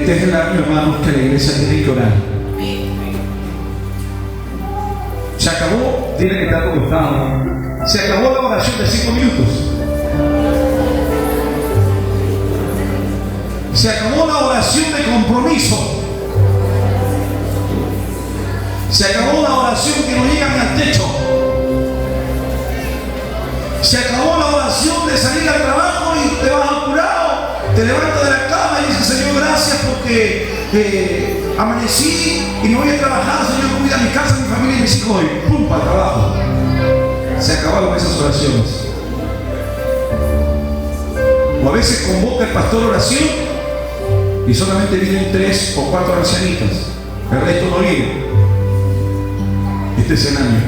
Este es el año, hermanos, que la iglesia tiene que orar. Se acabó, tiene que estar como estaba. Se acabó la oración de 5 minutos. Se acabó la oración de compromiso. Se acabó la oración que no llega ni al techo. Se acabó la oración de salir al trabajo y te vas apurado, te levantas de la cama y dices: Señor, gracias porque amanecí y no voy a trabajar. Señor, cuida mi casa, mi familia y mis hijos. Y pum, para el trabajo. Se acabaron esas oraciones. O a veces convoca el pastor oración y solamente vienen 3 o 4 ancianitas. El resto no viene. Este es el año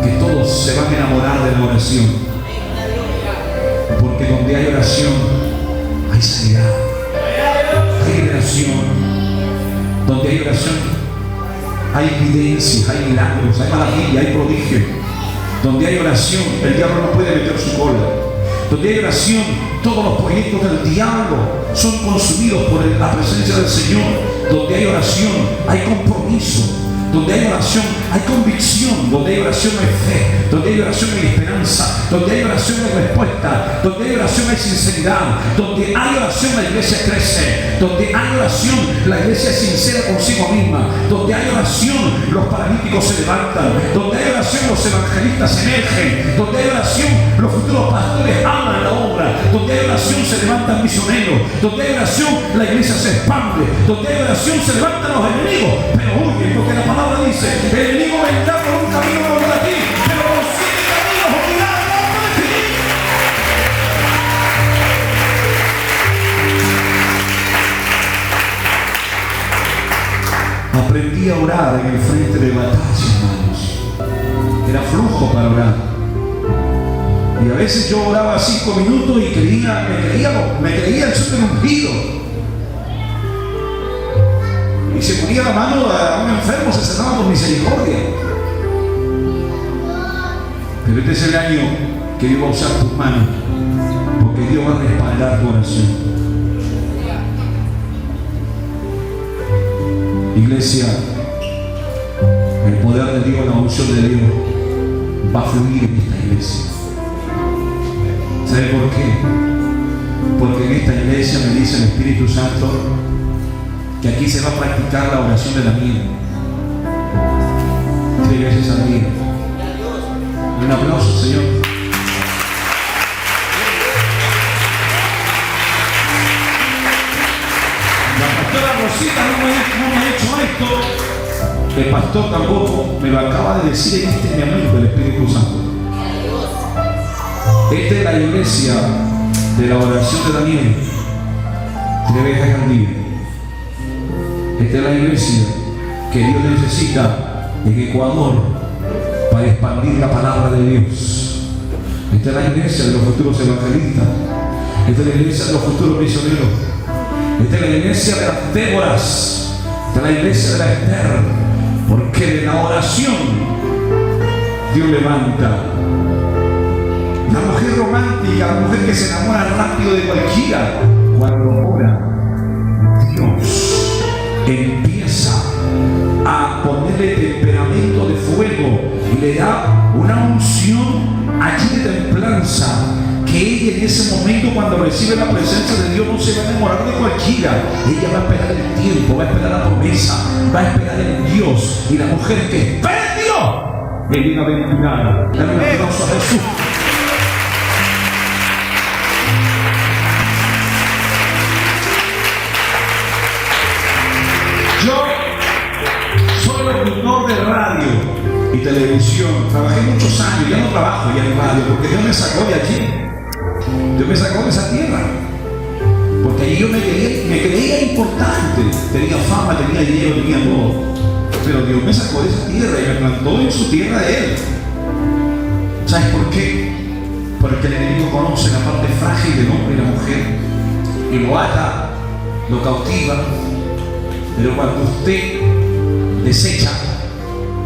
que todos se van a enamorar de la oración, porque donde hay oración hay sanidad, hay liberación. Donde hay oración hay evidencias, hay milagros, hay maravilla, hay prodigio. Donde hay oración el diablo no puede meter su cola. Donde hay oración todos los proyectos del diablo son consumidos por la presencia del Señor. Donde hay oración hay compromiso. Donde hay oración hay convicción. Donde hay oración hay fe. Donde hay oración hay esperanza. Donde hay oración hay respuesta. Donde hay oración hay sinceridad. Donde hay oración la iglesia crece. Donde hay oración la iglesia es sincera consigo misma. Donde hay oración los paralíticos se levantan. Donde hay oración los evangelistas emergen. Donde hay oración los futuros pastores aman la obra. Donde hay oración se levantan misioneros. Donde hay oración la iglesia se expande. Donde hay oración se levantan los enemigos, pero huyen, porque la palabra dice: el enemigo vendrá por un camino contra ti, pero por 7 caminos huirá delante de ti. Aprendí a orar en el frente de batalla, hermanos. Era flujo para orar. Y a veces yo oraba 5 minutos y me creía el súper ungido. Y se ponía la mano a un enfermo, se sanaba por misericordia. Pero este es el año que Dios va a usar tus manos, porque Dios va a respaldar tu oración. Iglesia, el poder de Dios, la unción de Dios va a fluir en esta iglesia. ¿Sabe por qué? Porque en esta iglesia, me dice el Espíritu Santo, que aquí se va a practicar la oración de la miel. 3 veces al día. Un aplauso, Señor. La pastora Rosita no me ha hecho esto. El pastor tampoco me lo acaba de decir. Este es mi amigo, el Espíritu Santo. Esta es la iglesia de la oración de Daniel. 3 veces al día. Esta es la iglesia que Dios necesita en Ecuador para expandir la palabra de Dios. Esta es la iglesia de los futuros evangelistas. Esta es la iglesia de los futuros misioneros. Esta es la iglesia de las Déboras. Esta es la iglesia de la Esther. Porque de la oración Dios levanta la mujer romántica, la mujer que se enamora rápido de cualquiera. Cuando ora, Dios empieza a ponerle temperamento de fuego y le da una unción allí de templanza, que ella en ese momento, cuando recibe la presencia de Dios, no se va a enamorar de cualquiera. Ella va a esperar el tiempo, va a esperar la promesa, va a esperar en Dios. Y la mujer que espera en Dios es bienaventurada. Dale un aplauso a Jesús. Yo soy locutor de radio y televisión. Trabajé muchos años, ya no trabajo ya en radio, porque Dios me sacó de allí. Dios me sacó de esa tierra. Porque allí yo me creía importante. Tenía fama, tenía dinero, tenía todo. Pero Dios me sacó de esa tierra y me plantó en su tierra de Él. ¿Sabes por qué? Porque el enemigo conoce la parte frágil del hombre y la mujer y lo ata, lo cautiva. Pero cuando usted desecha,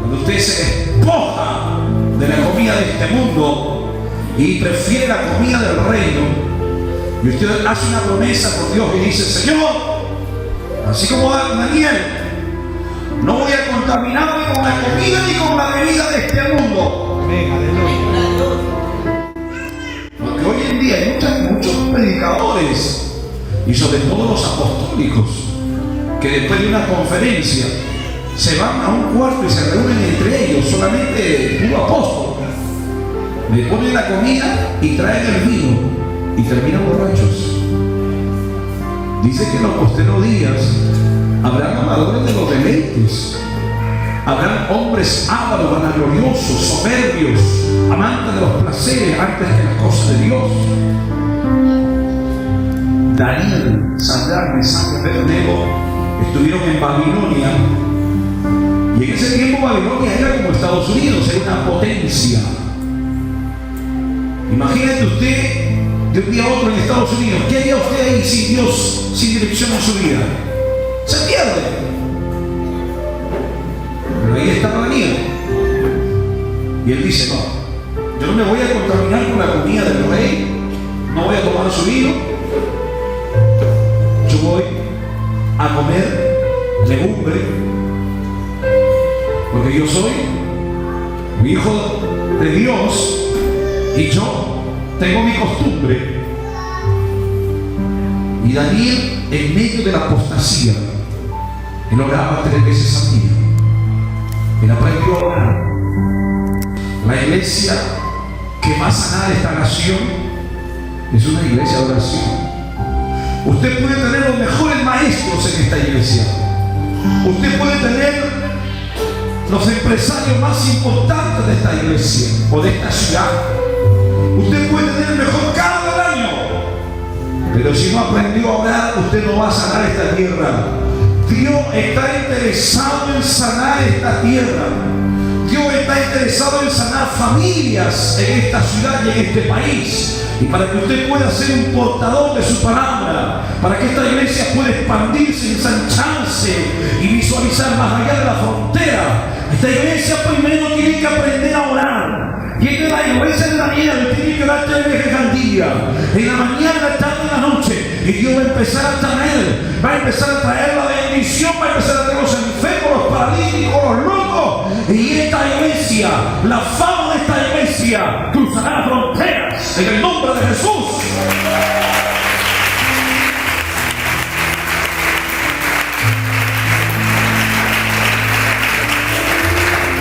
cuando usted se despoja de la comida de este mundo y prefiere la comida del reino, Y usted hace una promesa con Dios y dice: Señor, así como Daniel, no voy a contaminarme con la comida ni con la bebida de este mundo. Amén, aleluya. Porque hoy en día hay muchos predicadores, y sobre todo los apostólicos, que después de una conferencia se van a un cuarto y se reúnen entre ellos, solamente puro apóstol. Le ponen la comida y traen el vino y terminan borrachos. Dice que en los posteriores días habrán amadores de los deleites, habrán hombres ávaros, vanagloriosos, soberbios, amantes de los placeres antes que las cosas de Dios. Daniel, Sadrach, Mesach y Abednego estuvieron en Babilonia, y en ese tiempo Babilonia era como Estados Unidos, era una potencia. Imagínate usted de un día a otro en Estados Unidos. ¿Qué haría usted ahí sin Dios, sin dirección en su vida? Se pierde. Pero ahí está Daniel, y él dice: no, yo no me voy a contaminar con la comida del rey, no voy a tomar su vino, yo voy a comer legumbre, porque yo soy un hijo de Dios y yo tengo mi costumbre. Y Daniel, en medio de la apostasía, él oraba 3 veces al día. Él aprendió a orar. La iglesia que va a sanar esta nación es una iglesia de oración. Usted puede tener los mejores maestros en esta iglesia. Usted puede tener los empresarios más importantes de esta iglesia o de esta ciudad. Usted puede tener el mejor cargo del año, pero si no aprendió a orar, usted no va a sanar esta tierra. Dios está interesado en sanar esta tierra. Dios está interesado en sanar familias en esta ciudad y en este país. Y para que usted pueda ser un portador de su palabra, para que esta iglesia pueda expandirse, ensancharse y visualizar más allá de la frontera, esta iglesia primero tiene que aprender a orar. Y en la iglesia de Daniel tiene que orar 3 veces al día, en la mañana, en la tarde y en la noche. Y Dios va a empezar a traer, va a empezar a traer la bendición, va a empezar a traer los enfermos, los paralíticos, los locos. Y esta iglesia, la fama de esta iglesia, cruzará fronteras en el nombre de Jesús.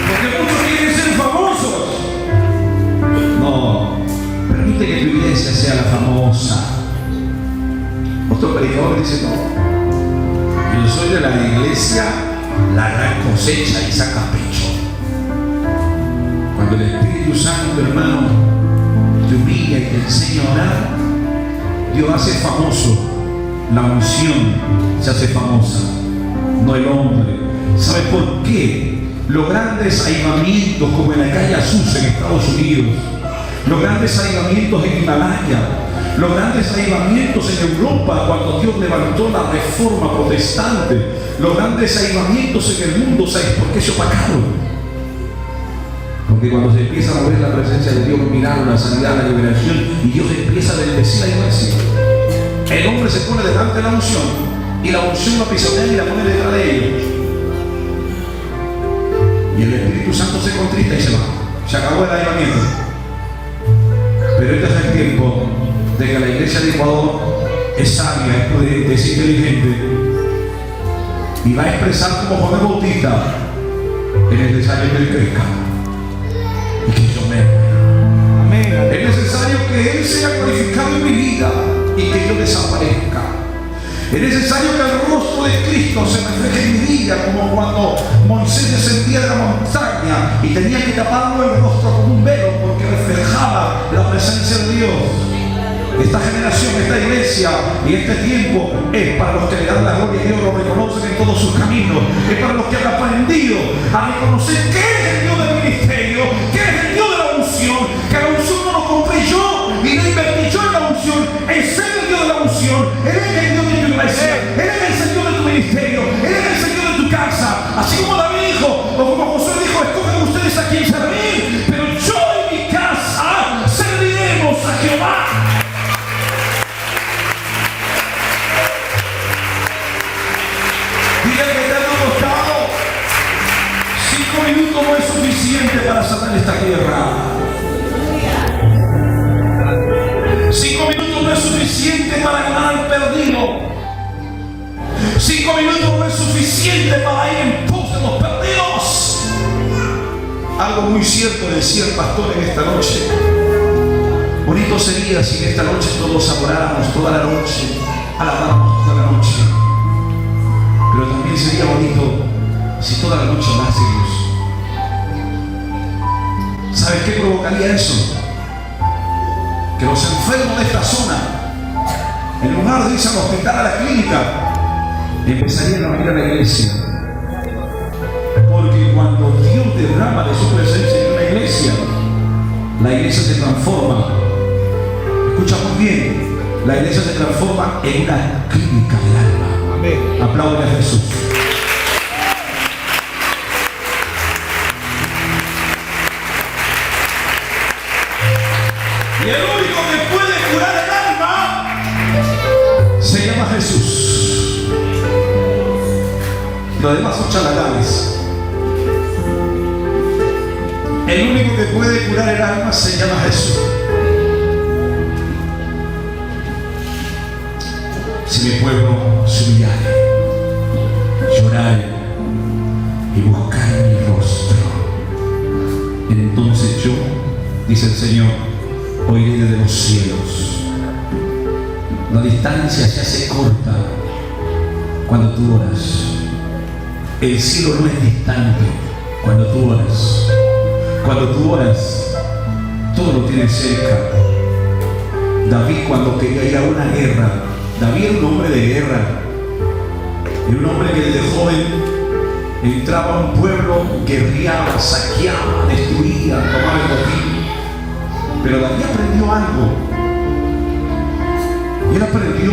Porque muchos quieren ser famosos. No, permite que tu iglesia sea la famosa. Otro predicador dice: no, yo soy de la iglesia La Gran Cosecha y saca pecho. Cuando el Espíritu Santo, hermano, te humilla y te enseña a orar, Dios hace famoso. La unción se hace famosa, no el hombre. ¿Sabe por qué? Los grandes avivamientos, como en la calle Azusa en Estados Unidos, los grandes avivamientos en Himalaya, los grandes avivamientos en Europa cuando Dios levantó la reforma protestante, los grandes avivamientos en el mundo, ¿sabes por qué se opacaron? Porque cuando se empieza a ver la presencia de Dios, milagros, la sanidad, la liberación, y Dios empieza a bendecir a la iglesia, el hombre se pone delante de la unción, y la unción la pisotea y la pone detrás de ellos, y el Espíritu Santo se contrista y se va. Se acabó el avivamiento. Pero este es el tiempo de que la iglesia de Ecuador es sabia, es prudente, es inteligente, y va a expresar como Juan Bautista: es necesario que él crezca y que yo me. Amén. Es necesario que él sea glorificado en mi vida y que yo desaparezca. Es necesario que el rostro de Cristo se refleje en mi vida, como cuando Moisés descendía de la montaña y tenía que taparlo el rostro con un velo porque reflejaba la presencia de Dios. Esta generación, esta iglesia y este tiempo es para los que le dan la gloria a Dios, lo reconocen en todos sus caminos. Es para los que han aprendido a reconocer qué es el Dios del ministerio, qué es el Dios de la unción, que la unción no lo compré yo y no invertí yo en la unción. Es el Dios de la unción, Él es el Dios de tu iglesia, Él es el Señor de tu ministerio, Él es el Señor de tu casa. Así como David dijo, o como Josué dijo: escogen ustedes a quien servir, pero yo y mi casa serviremos a Jehová. en esta tierra. 5 minutos no es suficiente para ganar al perdido. 5 minutos no es suficiente para ir en pos de los perdidos. Algo muy cierto decía el pastor en esta noche. Bonito sería si en esta noche todos adoráramos toda la noche, alabáramos toda la noche. Pero también sería bonito si toda la noche orásemos. ¿Sabes qué provocaría eso? Que los enfermos de esta zona, en lugar de irse al hospital, a la clínica, empezarían a venir a la iglesia. Porque cuando Dios derrama de su presencia en una iglesia, la iglesia se transforma. Escucha muy bien, la iglesia se transforma en una clínica del alma. Amén. Aplaude a Jesús. Y el único que puede curar el alma se llama Jesús. Los demás son charlatanes. El único que puede curar el alma se llama Jesús. Si mi pueblo se humillare, llorare y buscare mi rostro, entonces yo, dice el Señor, oiré desde los cielos. La distancia se hace corta cuando tú oras. El cielo no es distante cuando tú oras. Cuando tú oras, todo lo tienes cerca. David, cuando quería ir a una guerra, David era un hombre de guerra. Era un hombre que desde joven entraba a un pueblo, guerreaba, saqueaba, destruía, tomaba el botín. Pero David aprendió algo. Y él aprendió,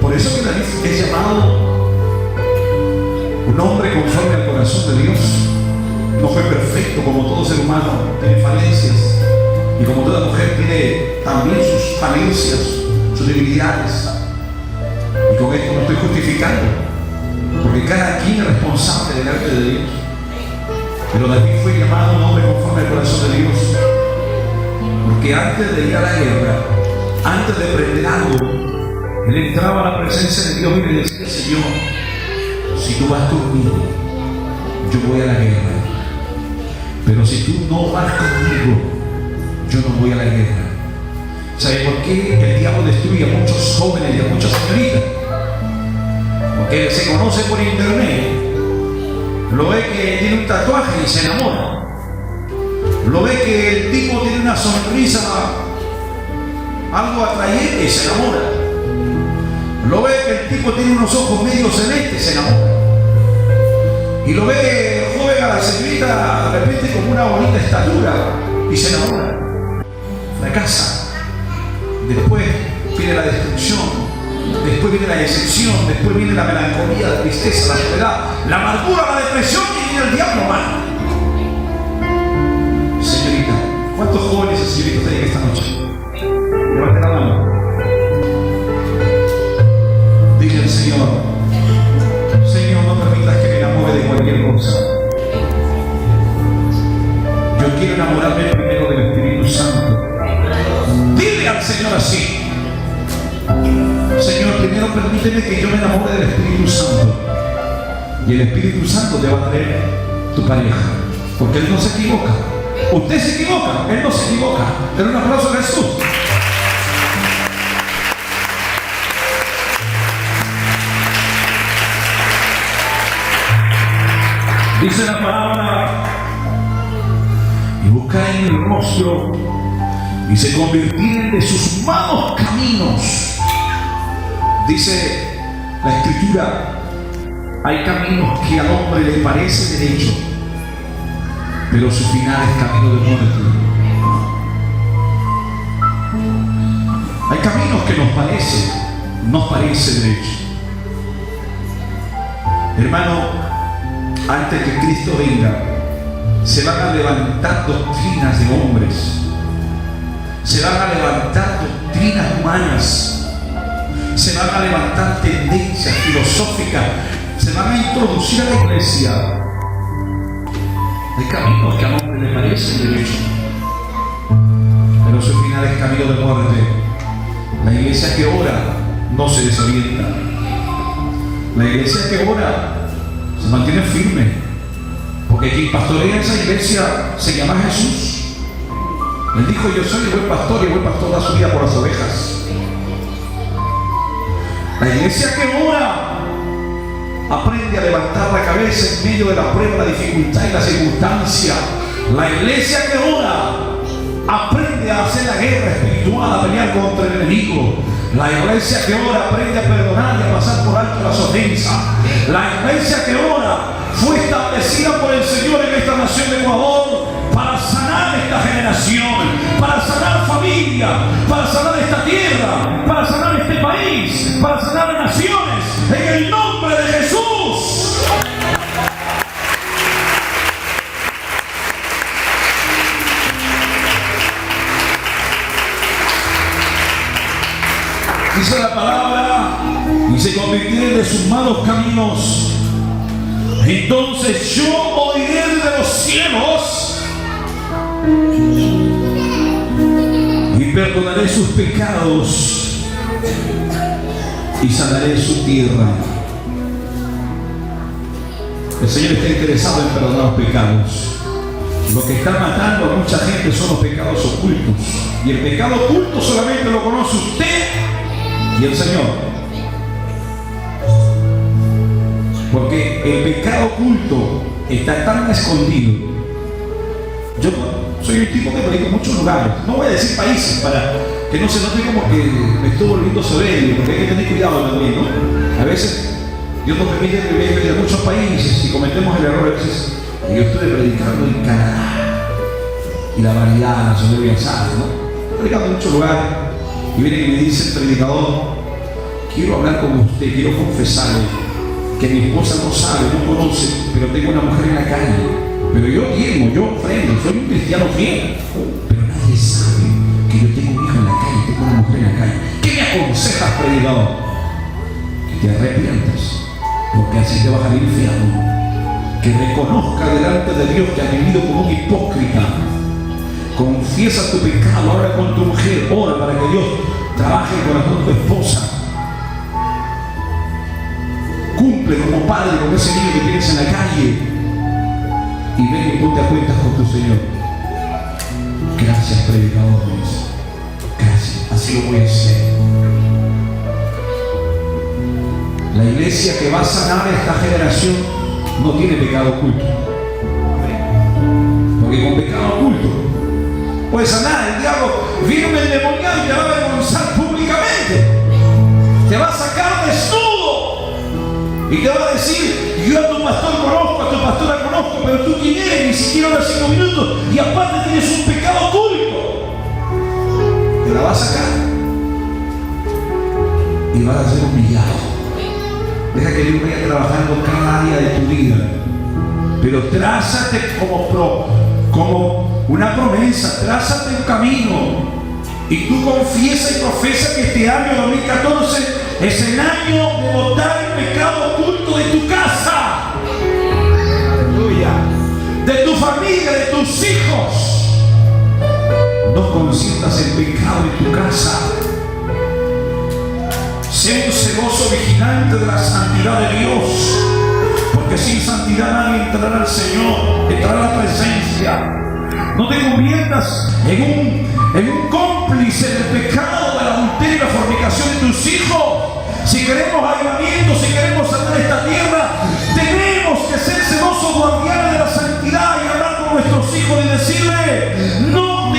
por eso que David es llamado un hombre conforme al corazón de Dios. No fue perfecto, como todo ser humano, tiene falencias. Y como toda mujer tiene también sus falencias, sus debilidades. Y con esto no estoy justificando, porque cada quien es responsable delante de Dios. Pero David fue llamado un hombre conforme al corazón de Dios. Porque antes de ir a la guerra, antes de prender algo, él entraba a la presencia de Dios y le decía: Señor, si tú vas conmigo, yo voy a la guerra. Pero si tú no vas conmigo, yo no voy a la guerra. ¿Sabes por qué el diablo destruye a muchos jóvenes y a muchas señoritas? Porque se conoce por internet, lo ve que tiene un tatuaje y se enamora. Lo ve que el tipo tiene una sonrisa algo atrayente y se enamora. Lo ve que el tipo tiene unos ojos medio celestes y se enamora. Y lo ve el joven a la señorita de repente con una bonita estatura y se enamora. Fracasa. Después viene la destrucción, después viene la decepción, después viene la melancolía, la tristeza, la soledad, la amargura, la depresión y viene el diablo mal. Señorita, ¿cuántos jóvenes y señoritas hay esta noche? Levanten la mano. Dile al Señor: Señor, no permitas que me enamore de cualquier cosa. Yo quiero enamorarme primero del Espíritu Santo. Dile al Señor así: Señor, primero permíteme que yo me enamore del Espíritu Santo. Y el Espíritu Santo te va a traer tu pareja. Porque Él no se equivoca. Usted se equivoca, Él no se equivoca. Pero un aplauso a Jesús. Dice la palabra: y buscar en el rostro y se convirtieron de sus malos caminos. Dice la Escritura: hay caminos que al hombre le parece derecho, pero su final es camino de muerte. Hay caminos que nos parece derecho. Hermano, antes que Cristo venga, se van a levantar doctrinas de hombres, se van a levantar doctrinas humanas, se van a levantar tendencias filosóficas, se van a introducir a la iglesia. Hay caminos que al hombre nombre le parece derecho, pero su final es camino de muerte. La iglesia que ora no se desorienta. La iglesia que ora se mantiene firme, porque quien pastorea esa iglesia se llama Jesús. Él dijo: yo soy el buen pastor, y el buen pastor da su vida por las ovejas. La iglesia que ora aprende a levantar la cabeza en medio de la prueba, la dificultad y la circunstancia. La iglesia que ora aprende a hacer la guerra espiritual, a pelear contra el enemigo. La iglesia que ora aprende a perdonar y a pasar por alto las ofensas. La iglesia que ora fue establecida por el Señor en esta nación de Ecuador para sanar esta generación, para sanar familia, para sanar esta tierra, para sanar este país, para sanar naciones, en el nombre de Jesús. Dice la palabra: y se convirtieron de sus malos caminos. Entonces yo oiré de los cielos y perdonaré sus pecados y sanaré su tierra. El Señor está interesado en perdonar los pecados. Lo que está matando a mucha gente son los pecados ocultos. Y el pecado oculto solamente lo conoce usted y el Señor. Porque el pecado oculto está tan escondido. Yo soy un tipo que predico en muchos lugares. No voy a decir países para que no se note como que me estoy volviendo soberbio, porque hay que tener cuidado también, ¿no? A veces Dios nos permite vivir en muchos países y cometemos el error a veces. Yo estuve predicando en Canadá y la variedad, la soberbia sana, ¿no? Estoy predicando en muchos lugares y viene y me dice el predicador: quiero hablar con usted, quiero confesarle que mi esposa no sabe, no conoce, pero tengo una mujer en la calle. Pero yo diezmo, yo ofrendo, soy un cristiano fiel. Pero nadie sabe que yo tengo un hijo en la calle, tengo una mujer en la calle. ¿Qué me aconsejas, predicador? Que te arrepientas, porque así te vas al infierno. Que reconozca delante de Dios que has vivido como un hipócrita. Confiesa tu pecado, habla con tu mujer, ora para que Dios trabaje el corazón de tu esposa. Cumple como padre con ese niño que tienes en la calle y ven y ponte a cuentas con tu Señor. Gracias, predicadores. Gracias, así lo voy a hacer. La iglesia que va a sanar a esta generación no tiene pecado oculto. Porque con pecado oculto puede sanar. El diablo viene un endemoniado y te va a avergonzar públicamente. Te va a sacar desnudo. Y te va a decir: yo a tu pastor conozco, a tu pastora conozco, pero tú quién eres, ni siquiera unos 5 minutos, y aparte tienes un pecado oculto. Te la va a sacar y vas a ser humillado. Deja que Dios vaya trabajando cada área de tu vida, pero trázate como una promesa, trázate un camino. Y tú confiesa y profesa que este año 2014 es el año de botar el pecado oculto de tu casa, aleluya, de tu familia, de tus hijos. No consientas el pecado en tu casa. Sé un celoso vigilante de la santidad de Dios, porque sin santidad nadie entrará al Señor, entrará a la presencia. No te conviertas en un cómplice del pecado, del adulterio y la fornicación de tus hijos. Si queremos avivamiento, si queremos sanar esta tierra, tenemos que ser celosos guardianes de la santidad y hablar con nuestros hijos y decirle: no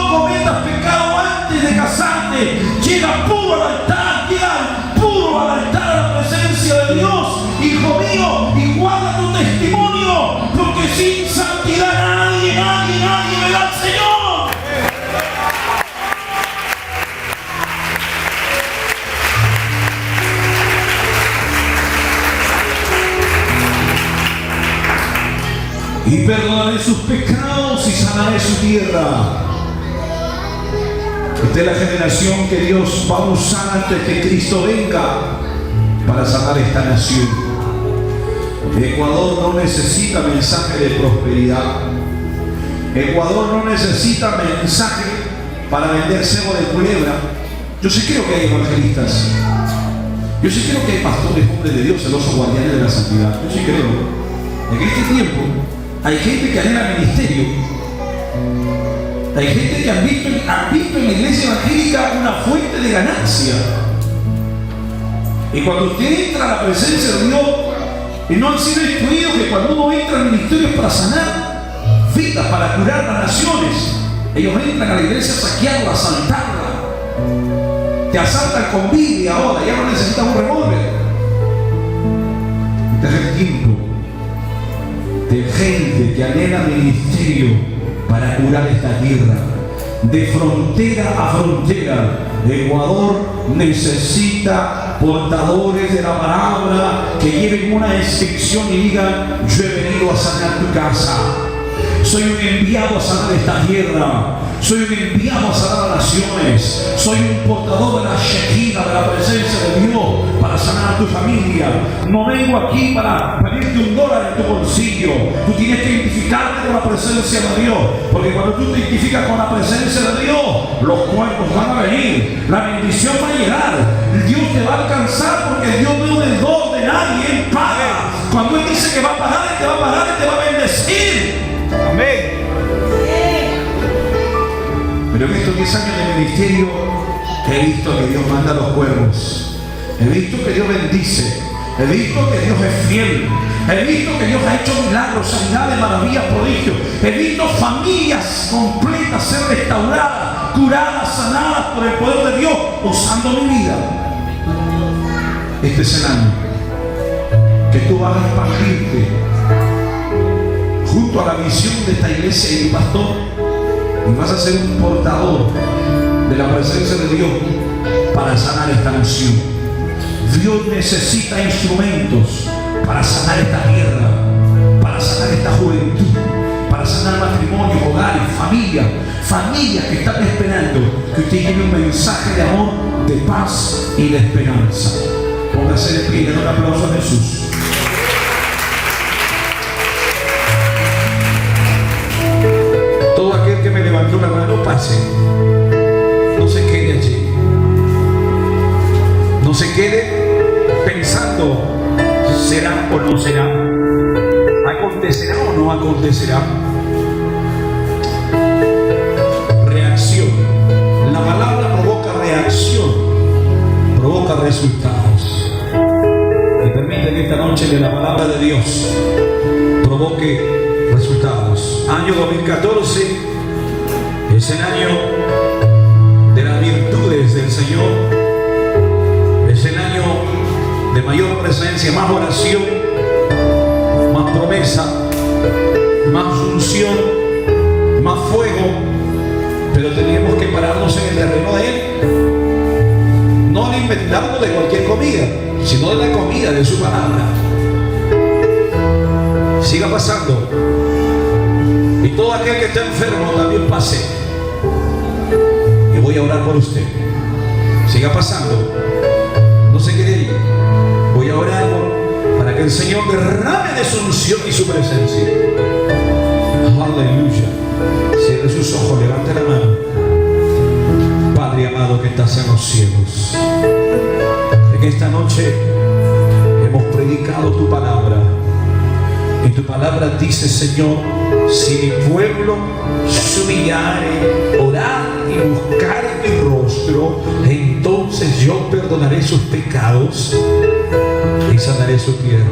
cometas pecado antes de casarte. Llega puro al altar, llega puro al altar, a la presencia de Dios, hijo mío, y guarda tu testimonio, porque sin santidad nadie verá al Señor. Y perdonaré sus pecados y sanaré su tierra. Esta es la generación que Dios va a usar antes que Cristo venga para sanar esta nación. Ecuador no necesita mensaje de prosperidad. Ecuador no necesita mensaje para vender cebo de culebra. Yo sí creo que hay evangelistas. Yo sí creo que hay pastores, hombres de Dios, celosos guardianes de la santidad. Yo sí creo. En este tiempo hay gente que anhela ministerio. Hay gente que han visto en la iglesia evangélica una fuente de ganancia. Y cuando usted entra a la presencia de Dios, y no han sido instruidos que cuando uno entra al ministerio es para sanar vidas, para curar las naciones. Ellos entran a la iglesia a saquearla, a asaltarla. Te asaltan con Biblia ahora, ya no necesitas un revólver. Este es el tiempo de gente que anhela ministerio para curar esta tierra. De frontera a frontera, Ecuador necesita portadores de la palabra que lleven una inscripción y digan: yo he venido a sanar tu casa. Soy un enviado a sanar esta tierra. Soy un enviado a sanar a naciones. Soy un portador de la Shekinah, de la presencia de Dios, para sanar a tu familia. No vengo aquí para pedirte $1 en tu bolsillo. Tú tienes que identificarte con la presencia de Dios, porque cuando tú te identificas con la presencia de Dios, los cuerpos van a venir, la bendición va a llegar, Dios te va a alcanzar, porque Dios no es deudor de nadie, Él paga. Cuando Él dice que va a pagar, Él te va a pagar y te va a bendecir. Amén. Pero en estos 10 años de ministerio he visto que Dios manda a los cuervos. He visto que Dios bendice. He visto que Dios es fiel. He visto que Dios ha hecho milagros, sanidades, maravillas, prodigios. He visto familias completas ser restauradas, curadas, sanadas por el poder de Dios, usando mi vida. Este es el año que tú vas a expandirte junto a la visión de esta iglesia y mi pastor, y vas a ser un portador de la presencia de Dios para sanar esta nación. Dios necesita instrumentos para sanar esta tierra, para sanar esta juventud, para sanar matrimonios, hogares, familias que están esperando que usted lleve un mensaje de amor, de paz y de esperanza. Póngase de pie y den un aplauso a Jesús. Todo aquel que me levantó la mano, pase. No se quede allí. No se quede pensando, ¿será o no será? ¿Acontecerá o no acontecerá? Reacción. La palabra provoca reacción, provoca resultados. Y permite que esta noche de la palabra de Dios provoque resultados. Año 2014 es el año de las virtudes del Señor. Es el año de mayor presencia, más oración, más promesa, más unción, más fuego. Pero tenemos que pararnos en el terreno de Él, no alimentarnos de cualquier comida, sino de la comida de su palabra. Siga pasando, y todo aquel que está enfermo también pase, y voy a orar por usted. Siga pasando, no se quede ahí. Voy a orar para que el Señor derrame de su unción y su presencia. Aleluya. Cierre sus ojos, levante la mano. Padre amado que estás en los cielos, en esta noche hemos predicado tu palabra. Y tu palabra dice, Señor, si mi pueblo se humillare, orar y buscar mi rostro, entonces yo perdonaré sus pecados y sanaré su tierra.